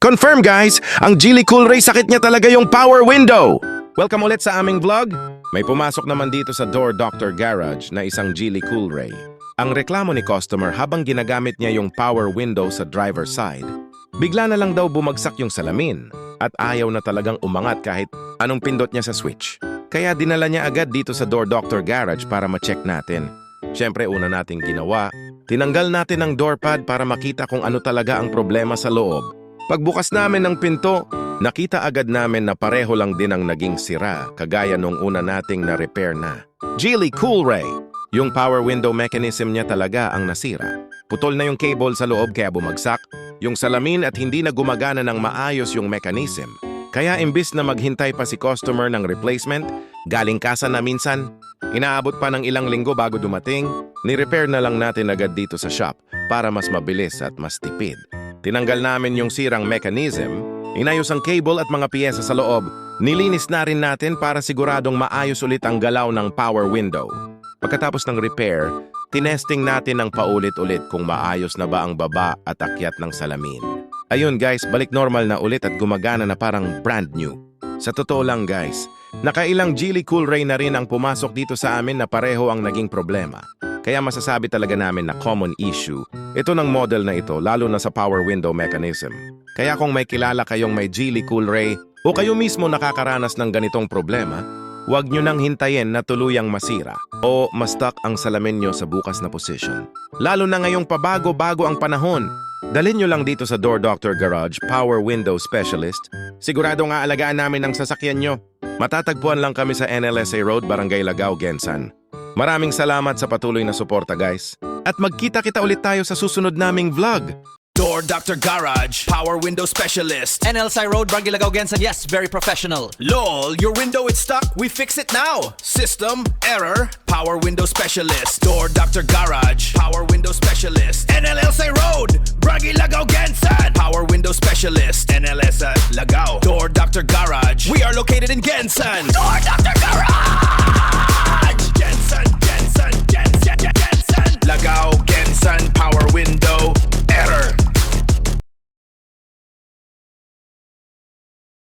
Confirm guys, ang Geely Coolray sakit niya talaga yung power window. Welcome ulit sa aming vlog. May pumasok naman dito sa Door Doctor Garage na isang Geely Coolray. Ang reklamo ni customer habang ginagamit niya yung power window sa driver side, bigla na lang daw bumagsak yung salamin at ayaw na talagang umangat kahit anong pindot niya sa switch. Kaya dinala niya agad dito sa Door Doctor Garage para ma-check natin. Siyempre una nating ginawa, tinanggal natin ang door pad para makita kung ano talaga ang problema sa loob. Pagbukas namin ng pinto, nakita agad namin na pareho lang din ang naging sira kagaya nung una nating na-repair na. Geely Coolray! Yung power window mechanism niya talaga ang nasira. Putol na yung cable sa loob kaya bumagsak, yung salamin at hindi na gumagana ng maayos yung mechanism. Kaya imbis na maghintay pa si customer ng replacement, galing kasa na minsan, inaabot pa ng ilang linggo bago dumating, ni-repair na lang natin agad dito sa shop para mas mabilis at mas tipid. Tinanggal namin yung sirang mechanism, inayos ang cable at mga piyesa sa loob, nilinis na rin natin para siguradong maayos ulit ang galaw ng power window. Pagkatapos ng repair, tinesting natin ng paulit-ulit kung maayos na ba ang baba at akyat ng salamin. Ayun guys, balik normal na ulit at gumagana na parang brand new. Sa totoo lang guys, nakailang Geely Coolray na rin ang pumasok dito sa amin na pareho ang naging problema. Kaya masasabi talaga namin na common issue ito ng model na ito lalo na sa power window mechanism. Kaya kung may kilala kayong may Geely Coolray o kayo mismo nakakaranas ng ganitong problema, huwag nyo nang hintayin na tuluyang masira o ma-stuck ang salamin nyo sa bukas na position. Lalo na ngayong pabago-bago ang panahon, dalhin nyo lang dito sa Door Doctor Garage Power Window Specialist. Sigurado nga alagaan namin ang sasakyan nyo. Matatagpuan lang kami sa NLSA Road, Barangay Lagao, Gensan. Maraming salamat sa patuloy na suporta guys. At magkita-kita ulit tayo sa susunod naming vlog. Door Doctor Garage, Power Window Specialist. NLSI Road, Barangay Lagao, Gensan. Yes, very professional. LOL, your window is stuck, we fix it now. System, error, Power Window Specialist. Door Doctor Garage, Power Window Specialist. NLSI Road, Barangay Lagao, Gensan. Power Window Specialist, NLSI Lagao. Door Doctor Garage, we are located in Gensan. Door Doctor Garage!